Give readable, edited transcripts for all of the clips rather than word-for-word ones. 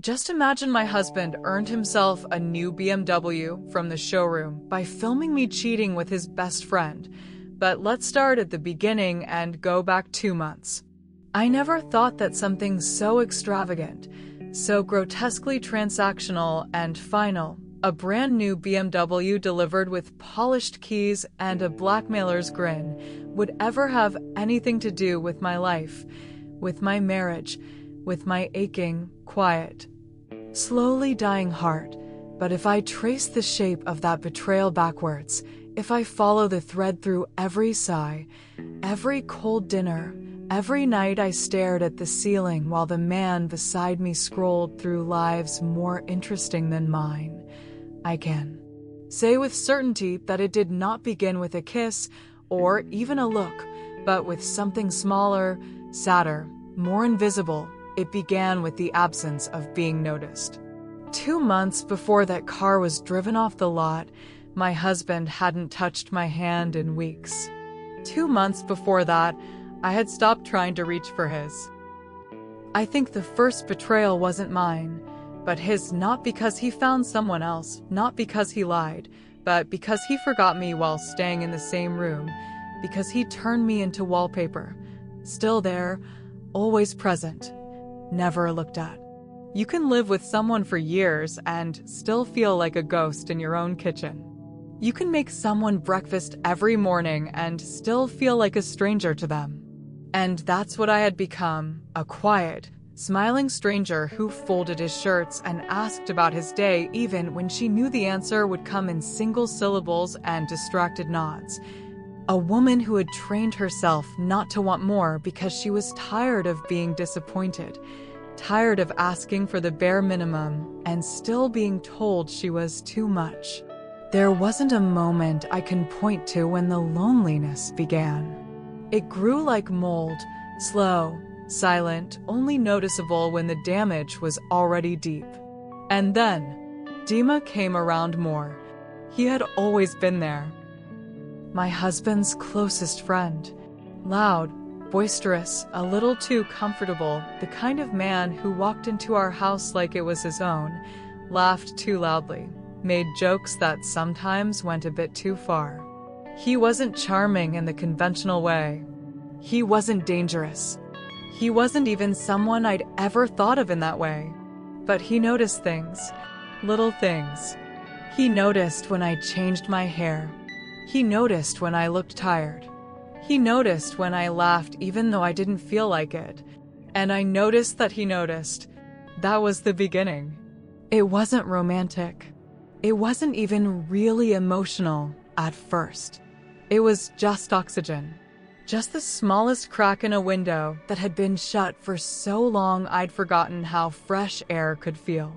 Just imagine my husband earned himself a new BMW from the showroom by filming me cheating with his best friend. But let's start at the beginning and go back 2 months. I never thought that something so extravagant, so grotesquely transactional and final, a brand new BMW delivered with polished keys and a blackmailer's grin, would ever have anything to do with my life, with my marriage, with my aching, quiet, slowly dying heart. But if I trace the shape of that betrayal backwards, if I follow the thread through every sigh, every cold dinner, every night I stared at the ceiling while the man beside me scrolled through lives more interesting than mine, I can say with certainty that it did not begin with a kiss or even a look, but with something smaller, sadder, more invisible. It began with the absence of being noticed. 2 months before that car was driven off the lot, my husband hadn't touched my hand in weeks. 2 months before that, I had stopped trying to reach for his. I think the first betrayal wasn't mine, but his, not because he found someone else, not because he lied, but because he forgot me while staying in the same room, because he turned me into wallpaper, still there, always present, never looked at. You can live with someone for years and still feel like a ghost in your own kitchen. You can make someone breakfast every morning and still feel like a stranger to them. And that's what I had become, a quiet, smiling stranger who folded his shirts and asked about his day even when she knew the answer would come in single syllables and distracted nods. A woman who had trained herself not to want more because she was tired of being disappointed, tired of asking for the bare minimum and still being told she was too much. There wasn't a moment I can point to when the loneliness began. It grew like mold, slow, silent, only noticeable when the damage was already deep. And then, Dima came around more. He had always been there. My husband's closest friend. Loud, boisterous, a little too comfortable, the kind of man who walked into our house like it was his own, laughed too loudly, made jokes that sometimes went a bit too far. He wasn't charming in the conventional way. He wasn't dangerous. He wasn't even someone I'd ever thought of in that way. But he noticed things, little things. He noticed when I changed my hair. He noticed when I looked tired. He noticed when I laughed even though I didn't feel like it. And I noticed that he noticed. That was the beginning. It wasn't romantic. It wasn't even really emotional at first. It was just oxygen. Just the smallest crack in a window that had been shut for so long I'd forgotten how fresh air could feel.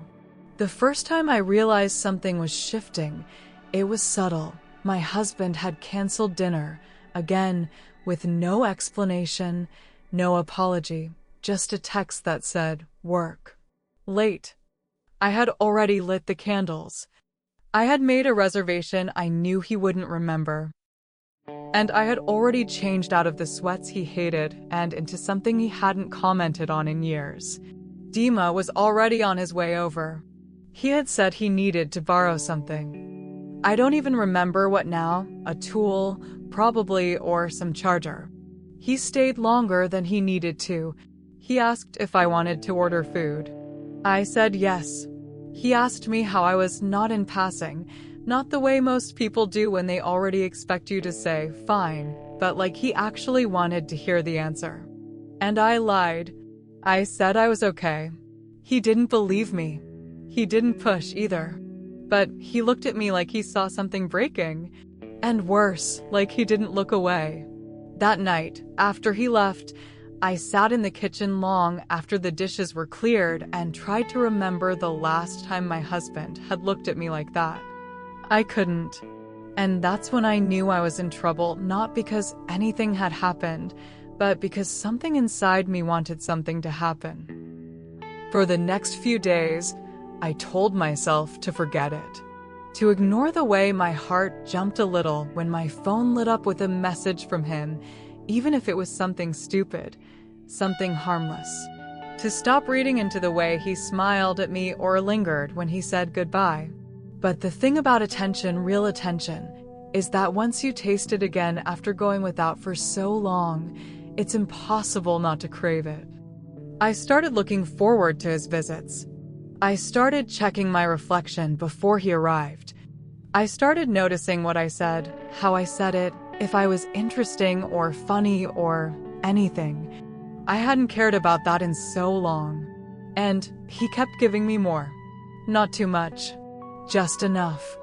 The first time I realized something was shifting, it was subtle. My husband had canceled dinner, again, with no explanation, no apology, just a text that said, "Work. Late." I had already lit the candles. I had made a reservation I knew he wouldn't remember. And I had already changed out of the sweats he hated and into something he hadn't commented on in years. Dima was already on his way over. He had said he needed to borrow something. I don't even remember what now, a tool, probably, or some charger. He stayed longer than he needed to. He asked if I wanted to order food. I said yes. He asked me how I was, not in passing, not the way most people do when they already expect you to say, fine, but like he actually wanted to hear the answer. And I lied. I said I was okay. He didn't believe me. He didn't push either. But he looked at me like he saw something breaking. And worse, like he didn't look away. That night, after he left, I sat in the kitchen long after the dishes were cleared and tried to remember the last time my husband had looked at me like that. I couldn't. And that's when I knew I was in trouble, not because anything had happened, but because something inside me wanted something to happen. For the next few days, I told myself to forget it. To ignore the way my heart jumped a little when my phone lit up with a message from him, even if it was something stupid, something harmless. to stop reading into the way he smiled at me or lingered when he said goodbye. But the thing about attention, real attention, is that once you taste it again after going without for so long, it's impossible not to crave it. I started looking forward to his visits. I started checking my reflection before he arrived. I started noticing what I said, how I said it, if I was interesting or funny or anything. I hadn't cared about that in so long. And he kept giving me more. Not too much. Just enough.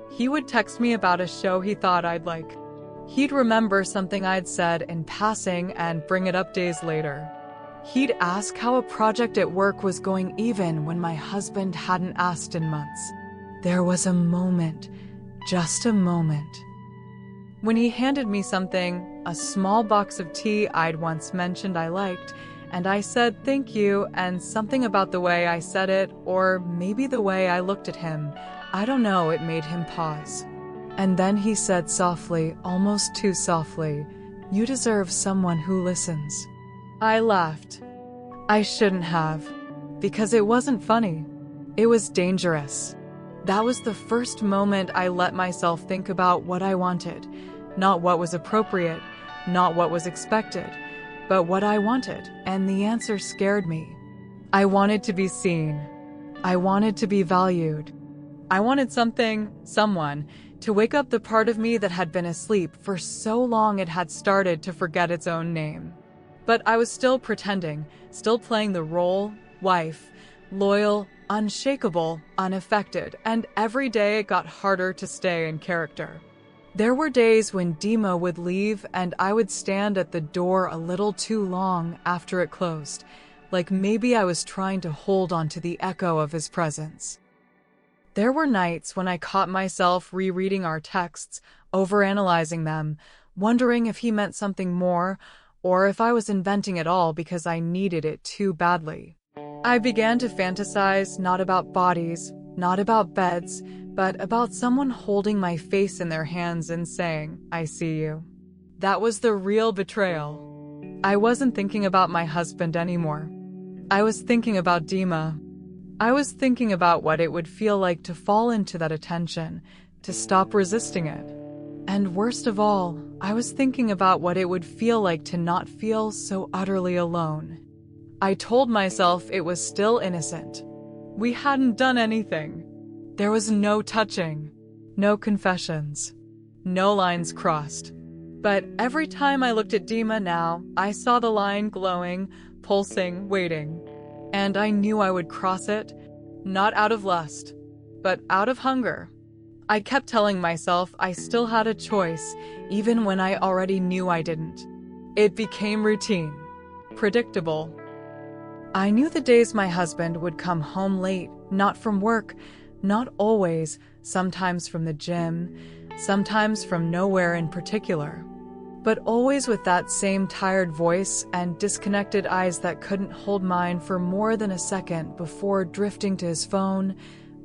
He would text me about a show he thought I'd like. He'd remember something I'd said in passing and bring it up days later. He'd ask how a project at work was going even when my husband hadn't asked in months. There was a moment, just a moment, when he handed me something, a small box of tea I'd once mentioned I liked, and I said thank you, and something about the way I said it, or maybe the way I looked at him, I don't know, it made him pause. And then he said softly, almost too softly, "You deserve someone who listens." I laughed. I shouldn't have, because it wasn't funny. It was dangerous. That was the first moment I let myself think about what I wanted, not what was appropriate, not what was expected, but what I wanted, and the answer scared me. I wanted to be seen. I wanted to be valued. I wanted someone, to wake up the part of me that had been asleep for so long it had started to forget its own name. But I was still pretending, still playing the role, wife, loyal, unshakable, unaffected, and every day it got harder to stay in character. There were days when Dima would leave and I would stand at the door a little too long after it closed, like maybe I was trying to hold on to the echo of his presence. There were nights when I caught myself rereading our texts, overanalyzing them, wondering if he meant something more, or if I was inventing it all because I needed it too badly. I began to fantasize not about bodies, not about beds, but about someone holding my face in their hands and saying, "I see you." That was the real betrayal. I wasn't thinking about my husband anymore. I was thinking about Dima. I was thinking about what it would feel like to fall into that attention, to stop resisting it. And worst of all, I was thinking about what it would feel like to not feel so utterly alone. I told myself it was still innocent. We hadn't done anything. There was no touching, no confessions, no lines crossed. But every time I looked at Dima now, I saw the line glowing, pulsing, waiting. And I knew I would cross it, not out of lust, but out of hunger. I kept telling myself I still had a choice, even when I already knew I didn't. It became routine, predictable. I knew the days my husband would come home late, not from work, not always, sometimes from the gym, sometimes from nowhere in particular, but always with that same tired voice and disconnected eyes that couldn't hold mine for more than a second before drifting to his phone,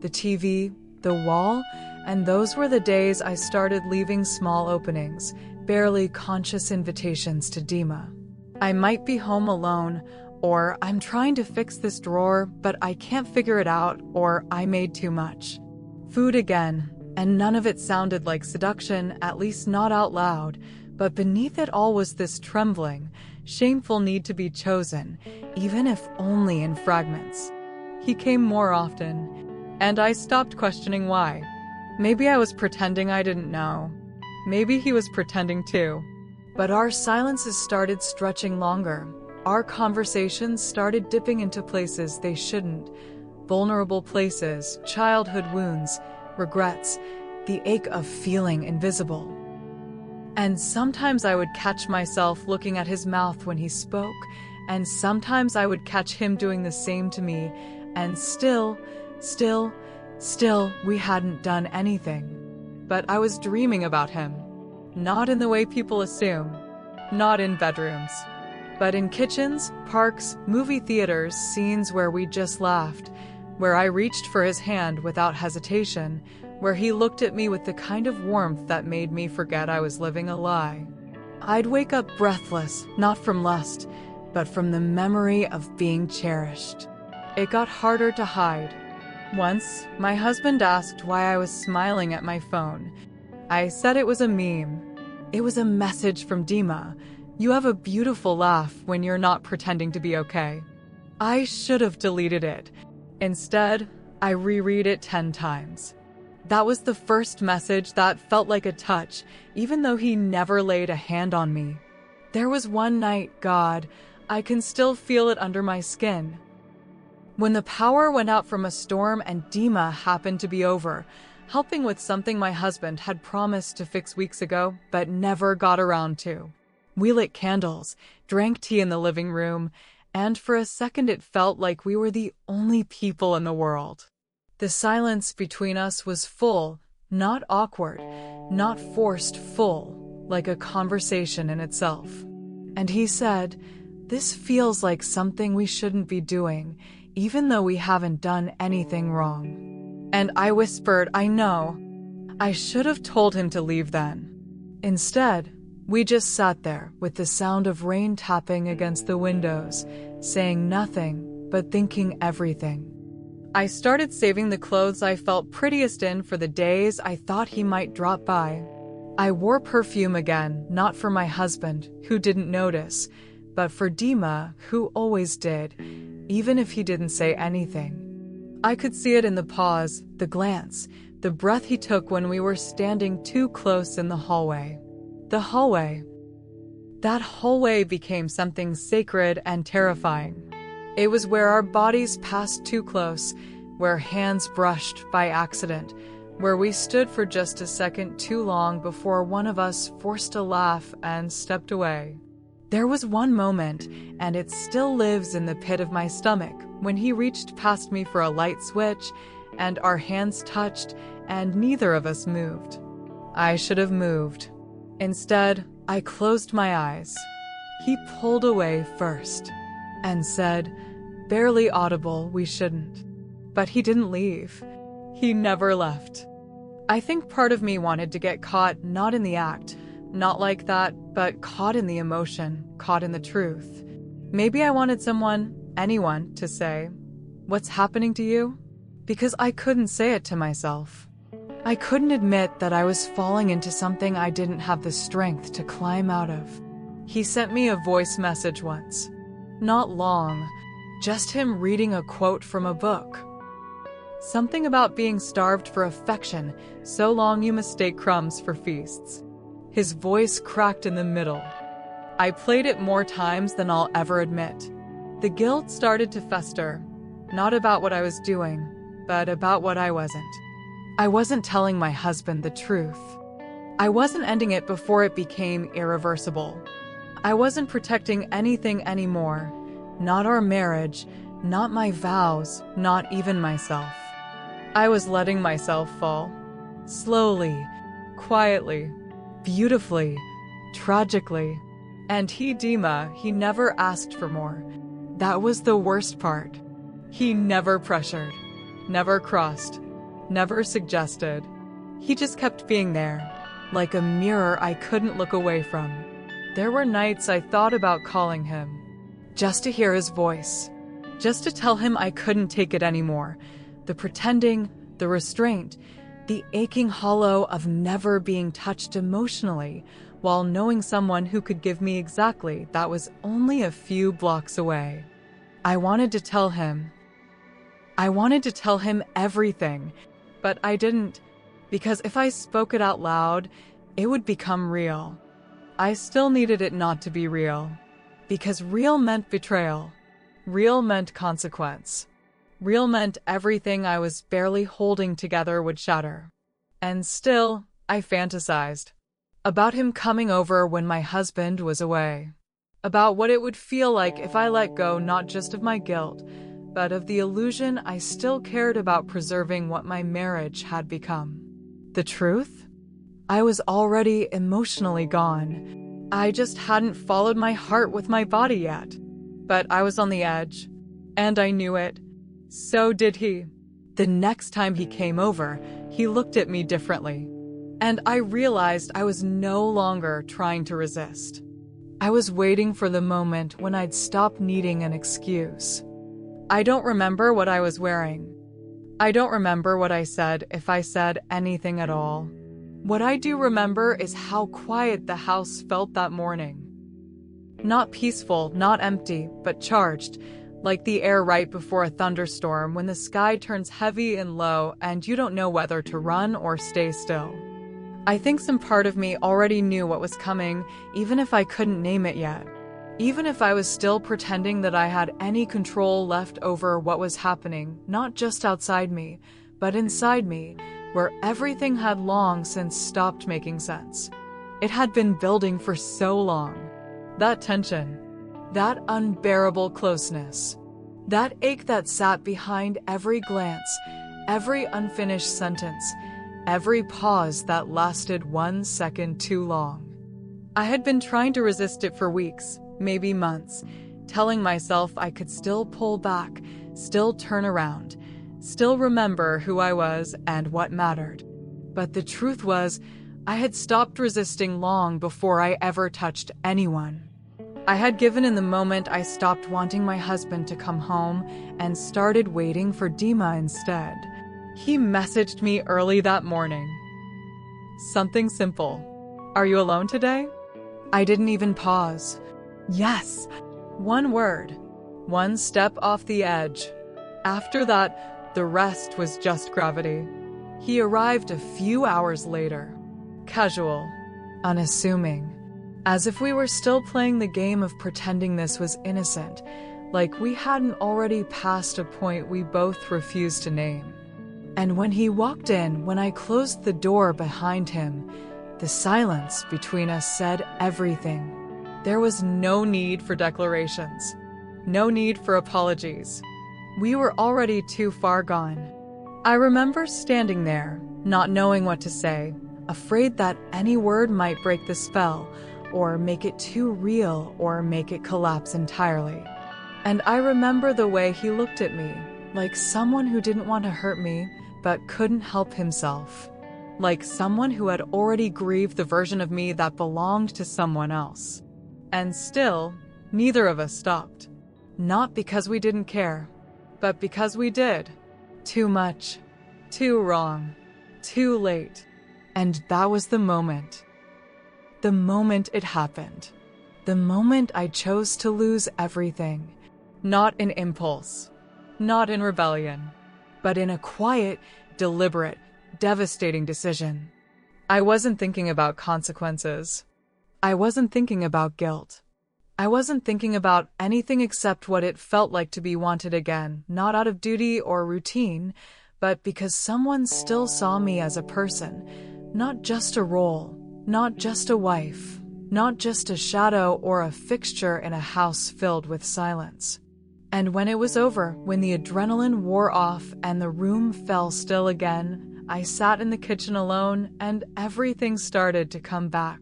the TV, the wall, and those were the days I started leaving small openings, barely conscious invitations to Dima. I might be home alone, or I'm trying to fix this drawer, but I can't figure it out, or I made too much. Food again, and none of it sounded like seduction, at least not out loud, but beneath it all was this trembling, shameful need to be chosen, even if only in fragments. He came more often, and I stopped questioning why. Maybe I was pretending I didn't know. Maybe he was pretending too. But our silences started stretching longer. Our conversations started dipping into places they shouldn't. Vulnerable places, childhood wounds, regrets, the ache of feeling invisible. And sometimes I would catch myself looking at his mouth when he spoke, and sometimes I would catch him doing the same to me, and still, we hadn't done anything. But I was dreaming about him. Not in the way people assume. Not in bedrooms. But in kitchens, parks, movie theaters, scenes where we just laughed, where I reached for his hand without hesitation, where he looked at me with the kind of warmth that made me forget I was living a lie. I'd wake up breathless, not from lust, but from the memory of being cherished. It got harder to hide. Once, my husband asked why I was smiling at my phone. I said it was a meme. It was a message from Dima. You have a beautiful laugh when you're not pretending to be okay. I should have deleted it. Instead, I reread it 10 times. That was the first message that felt like a touch, even though he never laid a hand on me. There was one night, God, I can still feel it under my skin. When the power went out from a storm and Dima happened to be over, helping with something my husband had promised to fix weeks ago, but never got around to. We lit candles, drank tea in the living room, and for a second it felt like we were the only people in the world. The silence between us was full, not awkward, not forced, full, like a conversation in itself. And he said, "This feels like something we shouldn't be doing, even though we haven't done anything wrong." And I whispered, "I know." I should have told him to leave then. Instead, we just sat there with the sound of rain tapping against the windows, saying nothing, but thinking everything. I started saving the clothes I felt prettiest in for the days I thought he might drop by. I wore perfume again, not for my husband, who didn't notice, but for Dima, who always did, even if he didn't say anything. I could see it in the pause, the glance, the breath he took when we were standing too close in the hallway. The hallway. That hallway became something sacred and terrifying. It was where our bodies passed too close, where hands brushed by accident, where we stood for just a second too long before one of us forced a laugh and stepped away. There was one moment, and it still lives in the pit of my stomach, when he reached past me for a light switch, and our hands touched, and neither of us moved. I should have moved. Instead, I closed my eyes. He pulled away first and said, barely audible, "We shouldn't." But he didn't leave. He never left. I think part of me wanted to get caught, not in the act, not like that, but caught in the emotion, caught in the truth. Maybe I wanted someone, anyone, to say, "What's happening to you?" Because I couldn't say it to myself. I couldn't admit that I was falling into something I didn't have the strength to climb out of. He sent me a voice message once. Not long, just him reading a quote from a book. Something about being starved for affection, so long you mistake crumbs for feasts. His voice cracked in the middle. I played it more times than I'll ever admit. The guilt started to fester, not about what I was doing, but about what I wasn't. I wasn't telling my husband the truth. I wasn't ending it before it became irreversible. I wasn't protecting anything anymore, not our marriage, not my vows, not even myself. I was letting myself fall. Slowly, quietly, beautifully, tragically. And Dima, he never asked for more. That was the worst part. He never pressured, never crossed, never suggested. He just kept being there, like a mirror I couldn't look away from. There were nights I thought about calling him, just to hear his voice, just to tell him I couldn't take it anymore. The pretending, the restraint, the aching hollow of never being touched emotionally while knowing someone who could give me exactly that was only a few blocks away. I wanted to tell him. I wanted to tell him everything, but I didn't, because if I spoke it out loud, it would become real. I still needed it not to be real, because real meant betrayal. Real meant consequence. Real meant everything I was barely holding together would shatter. And still, I fantasized about him coming over when my husband was away, about what it would feel like if I let go not just of my guilt, but of the illusion I still cared about preserving what my marriage had become. The truth? I was already emotionally gone. I just hadn't followed my heart with my body yet. But I was on the edge, and I knew it. So did he. The next time he came over, he looked at me differently. And I realized I was no longer trying to resist. I was waiting for the moment when I'd stop needing an excuse. I don't remember what I was wearing. I don't remember what I said, if I said anything at all. What I do remember is how quiet the house felt that morning. Not peaceful, not empty, but charged, like the air right before a thunderstorm when the sky turns heavy and low and you don't know whether to run or stay still. I think some part of me already knew what was coming, even if I couldn't name it yet. Even if I was still pretending that I had any control left over what was happening, not just outside me, but inside me, where everything had long since stopped making sense. It had been building for so long. That tension, that unbearable closeness, that ache that sat behind every glance, every unfinished sentence, every pause that lasted 1 second too long. I had been trying to resist it for weeks, maybe months, telling myself I could still pull back, still turn around, still remember who I was and what mattered. But the truth was, I had stopped resisting long before I ever touched anyone. I had given in the moment I stopped wanting my husband to come home and started waiting for Dima instead. He messaged me early that morning. Something simple. Are you alone today? I didn't even pause. Yes. One word. One step off the edge. After that, the rest was just gravity. He arrived a few hours later. Casual. Unassuming. As if we were still playing the game of pretending this was innocent, like we hadn't already passed a point we both refused to name. And when he walked in, when I closed the door behind him, the silence between us said everything. There was no need for declarations, no need for apologies. We were already too far gone. I remember standing there, not knowing what to say, afraid that any word might break the spell, or make it too real, or make it collapse entirely. And I remember the way he looked at me, like someone who didn't want to hurt me, but couldn't help himself. Like someone who had already grieved the version of me that belonged to someone else. And still, neither of us stopped. Not because we didn't care, but because we did. Too much. Too wrong. Too late. And that was the moment. The moment it happened. The moment I chose to lose everything. Not in impulse. Not in rebellion. But in a quiet, deliberate, devastating decision. I wasn't thinking about consequences. I wasn't thinking about guilt. I wasn't thinking about anything except what it felt like to be wanted again, not out of duty or routine, but because someone still saw me as a person, not just a role. Not just a wife, not just a shadow or a fixture in a house filled with silence. And when it was over, when the adrenaline wore off and the room fell still again, I sat in the kitchen alone and everything started to come back.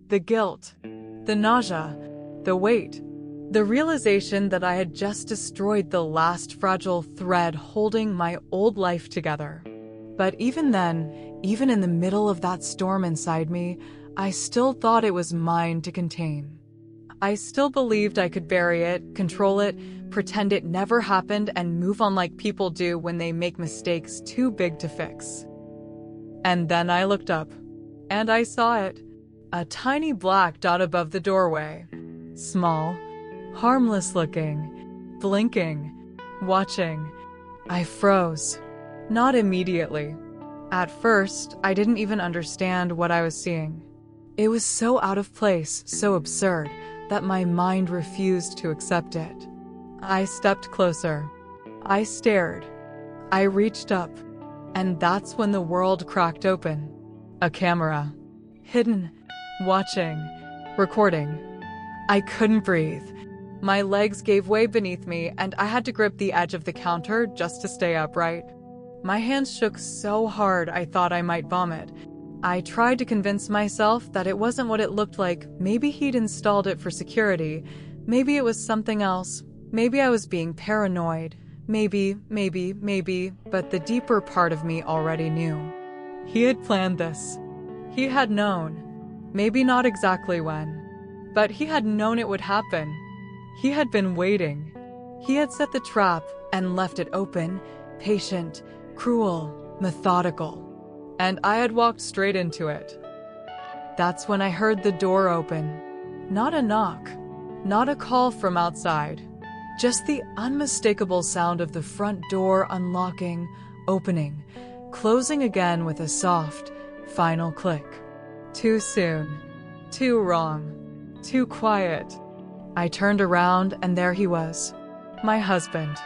The guilt, the nausea, the weight, the realization that I had just destroyed the last fragile thread holding my old life together. But even then, even in the middle of that storm inside me, I still thought it was mine to contain. I still believed I could bury it, control it, pretend it never happened, and move on like people do when they make mistakes too big to fix. And then I looked up, and I saw it. A tiny black dot above the doorway. Small, harmless looking, blinking, watching. I froze. Not immediately. At first, I didn't even understand what I was seeing. It was so out of place, so absurd, that my mind refused to accept it. I stepped closer. I stared. I reached up. And that's when the world cracked open. A camera. Hidden. Watching. Recording. I couldn't breathe. My legs gave way beneath me, and I had to grip the edge of the counter just to stay upright. My hands shook so hard I thought I might vomit. I tried to convince myself that it wasn't what it looked like. Maybe he'd installed it for security. Maybe it was something else. Maybe I was being paranoid. Maybe, but the deeper part of me already knew. He had planned this. He had known. Maybe not exactly when. But he had known it would happen. He had been waiting. He had set the trap and left it open, patient, cruel, methodical. And I had walked straight into it. That's when I heard the door open. Not a knock, not a call from outside. Just the unmistakable sound of the front door unlocking, opening, closing again with a soft, final click. Too soon. Too wrong. Too quiet. I turned around and there he was. My husband.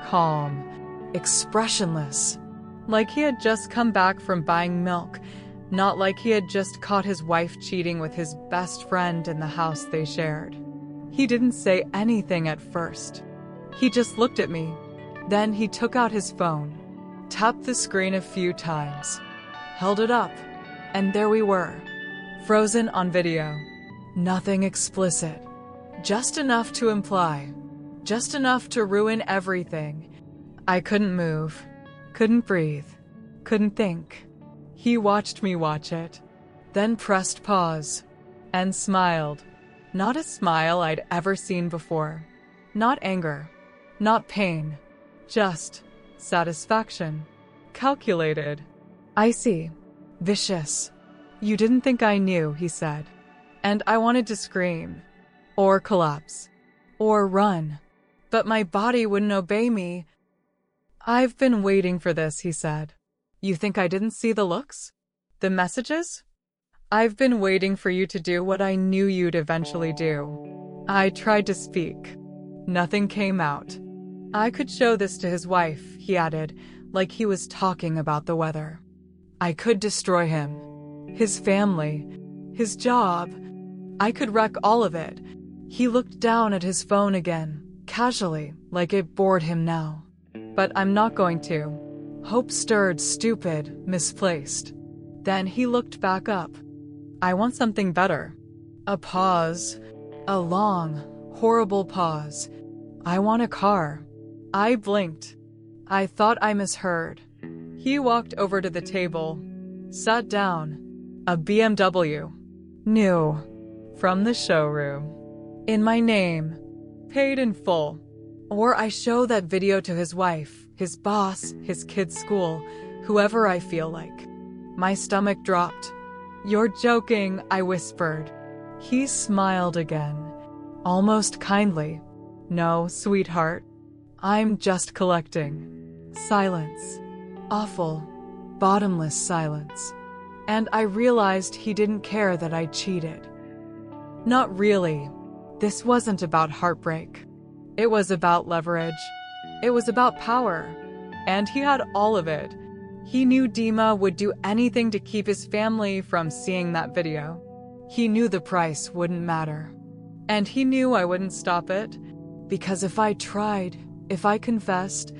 Calm. Expressionless. Like he had just come back from buying milk. Not like he had just caught his wife cheating with his best friend in the house they shared. He didn't say anything at first. He just looked at me. Then he took out his phone, tapped the screen a few times, held it up, and there we were, frozen on video. Nothing explicit. Just enough to imply. Just enough to ruin everything. I couldn't move. Couldn't breathe. Couldn't think. He watched me watch it, then pressed pause, and smiled. Not a smile I'd ever seen before. Not anger. Not pain. Just satisfaction. Calculated. Icy. Vicious. You didn't think I knew, he said. And I wanted to scream. Or collapse. Or run. But my body wouldn't obey me. I've been waiting for this, he said. You think I didn't see the looks? The messages? I've been waiting for you to do what I knew you'd eventually do. I tried to speak. Nothing came out. I could show this to his wife, he added, like he was talking about the weather. I could destroy him. His family. His job. I could wreck all of it. He looked down at his phone again, casually, like it bored him now. But I'm not going to. Hope stirred, stupid, misplaced. Then he looked back up. I want something better. A pause. A long, horrible pause. I want a car. I blinked. I thought I misheard. He walked over to the table, sat down. A BMW. New. From the showroom. In my name. Paid in full. Or I show that video to his wife, his boss, his kid's school, whoever I feel like. My stomach dropped. You're joking, I whispered. He smiled again, almost kindly. No, sweetheart. I'm just collecting. Silence. Awful, bottomless silence. And I realized he didn't care that I cheated. Not really. This wasn't about heartbreak. It was about leverage. It was about power. And he had all of it. He knew Dima would do anything to keep his family from seeing that video. He knew the price wouldn't matter. And he knew I wouldn't stop it, because if I tried, if I confessed,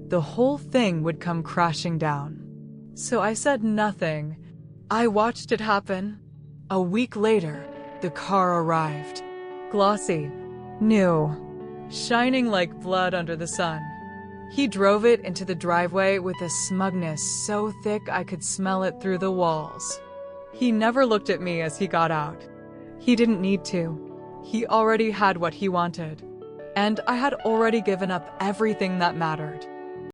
the whole thing would come crashing down. So I said nothing. I watched it happen. A week later, the car arrived. Glossy, new, shining like blood under the sun. He drove it into the driveway with a smugness so thick I could smell it through the walls. He never looked at me as he got out. He didn't need to. He already had what he wanted. And I had already given up everything that mattered.